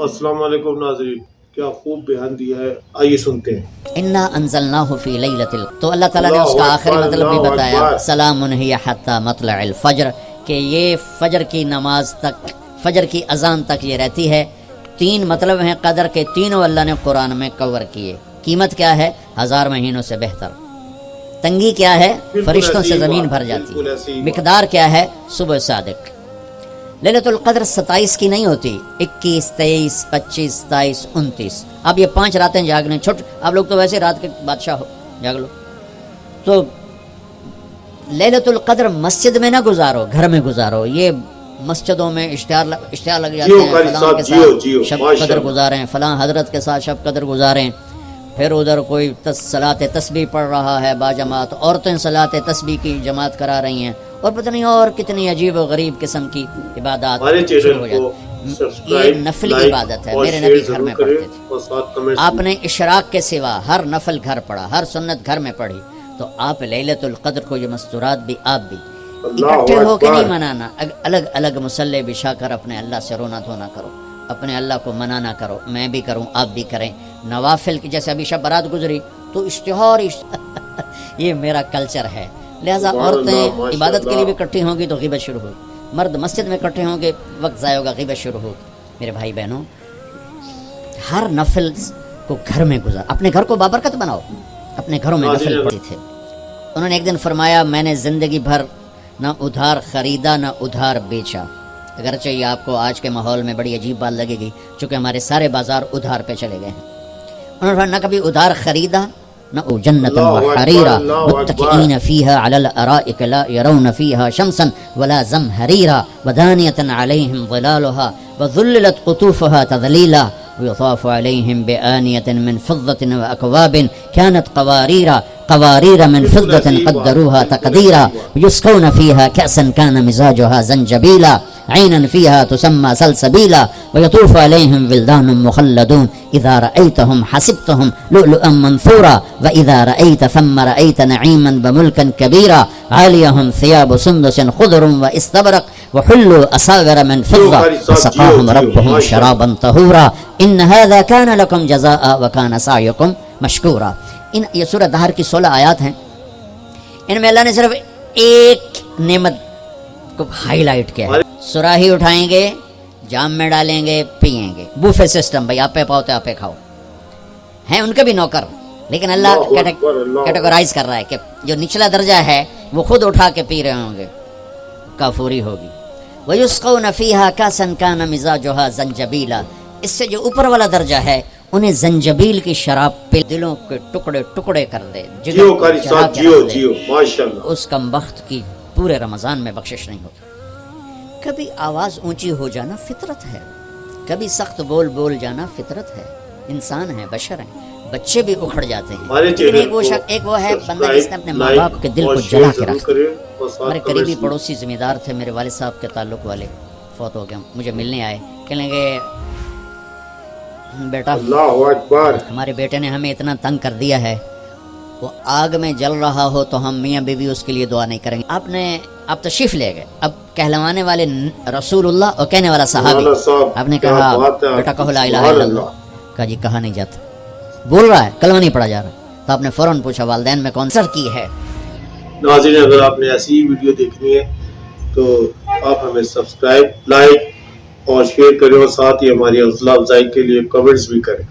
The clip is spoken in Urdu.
السلام علیکم ناظرین، کیا خوب بیان دیا ہے، آئیے سنتے ہیں۔ انا انزلناہ فی لیلۃ القدر، تو اللہ تعالیٰ نے اس کا آخری مطلب بھی بتایا، سلام ہی حتی مطلع الفجر، کہ یہ فجر کی نماز تک، فجر کی اذان تک یہ رہتی ہے۔ تین مطلب ہیں قدر کے، تینوں اللہ نے قرآن میں کور کیے۔ قیمت کیا ہے؟ 1000 مہینوں سے بہتر۔ تنگی کیا ہے؟ فرشتوں سے زمین بھر جاتی ہے۔ مقدار کیا ہے؟ صبح صادق۔ لیلۃ القدر 27 کی نہیں ہوتی، 21، 23، 25، 27، 29۔ اب یہ 5 راتیں جاگنے چھٹ، آپ لوگ تو ویسے رات کے بادشاہ ہو، جاگ لو۔ تو لیلۃ القدر مسجد میں نہ گزارو، گھر میں گزارو۔ یہ مسجدوں میں اشتہار لگ جاتے ہیں، فلاں کے ساتھ شب قدر گزاریں، فلاں حضرت کے ساتھ شب قدر گزاریں۔ پھر ادھر کوئی صلاۃ تسبیح پڑھ رہا ہے باجماعت، عورتیں صلاۃ تسبیح کی جماعت کرا رہی ہیں، اور پتہ نہیں اور کتنی عجیب و غریب قسم کی عبادات شروع ہو جاتی۔ یہ نفلی عبادت ہے، میرے نبی گھر میں پڑھتے تھے۔ آپ نے اشراق کے سوا ہر نفل گھر پڑھا، ہر سنت گھر میں پڑھی، تو آپ لیلۃ القدر کو یہ مستورات بھی آپ بھی اکٹھے ہو کے نہیں منانا، الگ الگ مصلی بچھا کر اپنے اللہ سے رونا دھونا کرو، اپنے اللہ کو منانا کرو۔ میں بھی کروں، آپ بھی کریں۔ نوافل کی جیسے ابھی شب برات گزری تو اشتہار یہ میرا کلچر ہے، لہٰذا عورتیں عبادت کے لیے بھی اکٹھی ہوں گی تو غیبت شروع ہوگی، مرد مسجد میں اکٹھے ہوں گے وقت ضائع ہوگا، غیبت شروع ہوگی۔ میرے بھائی بہنوں، ہر نفل کو گھر میں گزار، اپنے گھر کو بابرکت بناؤ۔ اپنے گھروں میں نفل پڑھتے تھے۔ انہوں نے ایک دن فرمایا، میں نے زندگی بھر نہ ادھار خریدا نہ ادھار بیچا۔ اگرچہ یہ آپ کو آج کے ماحول میں بڑی عجیب بات لگے گی، چونکہ ہمارے سارے بازار ادھار پہ چلے گئے ہیں۔ انہوں نے نہ کبھی ادھار خریدا نہ جنت وحریرا متکئین فیہا علی الارائک لا یرون فیہا شمسا ولا زمہریرا ودانیۃ علیہم ظلالها وذللت قطوفها تذلیلا ويطاف عليهم بآنية من فضة وأكواب كانت قوارير من فضة قدروها تقديرا ويسقون فيها كأسا كان مزاجها زنجبيلا عينا فيها تسمى سلسبيلا ويطوف عليهم ولدان مخلدون إذا رأيتهم حسبتهم لؤلؤا منثورا وإذا رأيت ثم رأيت نعيما بملكا كبيرا عاليهم ثياب سندس خضر واستبرق وحلوا أساور من فضة وسقاهم ربهم شرابا طهورا إن هذا كان لكم جزاء وكان سعيكم مشكورا۔ یہ سورہ دہر کی 16 آیات ہیں، ان میں اللہ نے صرف ایک نعمت کو ہائی لائٹ کیا ہے۔ سراہی اٹھائیں گے، جام میں ڈالیں گے، پئیں گے، بوفے سسٹم، بھائی آپ پہ پاؤ تو آپ پہ کھاؤ۔ ہیں ان کے بھی نوکر، لیکن اللہ کیٹیگورائز کر رہا ہے کہ جو نچلا درجہ ہے وہ خود اٹھا کے پی رہے ہوں گے، کافوری ہوگی۔ وَيُسْقَوْنَ فِيهَا كَأْسًا كَانَ مِزَاجُهَا زَنْجَبِيلًا، اس سے جو اوپر والا درجہ ہے انہیں زنجبیل کی شراب پہ دلوں کے ٹکڑے ٹکڑے کر دے، جیو ماشاءاللہ۔ اس کم بخت کی پورے رمضان میں بخشش نہیں ہوتی۔ کبھی آواز اونچی ہو جانا فطرت ہے، کبھی سخت بول جانا فطرت ہے، انسان ہیں، بشر ہیں، بچے بھی اکھڑ جاتے ہیں، لیکن ایک وہ ہے بندہ جس نے اپنے ماں باپ کے دل کو جلا کے رکھا۔ ہمارے قریبی پڑوسی ذمہ دار تھے، میرے والد صاحب کے تعلق والے، فوت ہو گئے، مجھے ملنے آئے، کہنے لگے بیٹا ہمارے بیٹے نے ہمیں اتنا تنگ کر دیا ہے، وہ آگ میں جل رہا ہو تو ہم میاں بیوی اس کے لیے دعا نہیں کریں گے۔ آپ تشریف لے گئے، اب کہلوانے والے رسول اللہ اور کہنے والا صحابی، آپ نے کہا بیٹا کہو لا الہ الا اللہ، کہا جی کہا نہیں جاتا، بول رہا ہے کلمہ نہیں پڑھا جا رہا، تو آپ نے فوراً پوچھا والدین میں کون سر کی ہے۔ ناظرین، اگر آپ نے ایسی ویڈیو دیکھنی ہے تو آپ ہمیں سبسکرائب، لائک اور شیئر کریں، اور ساتھ ہی ہماری حوصلہ افزائی کے لیے کمنٹس بھی کریں۔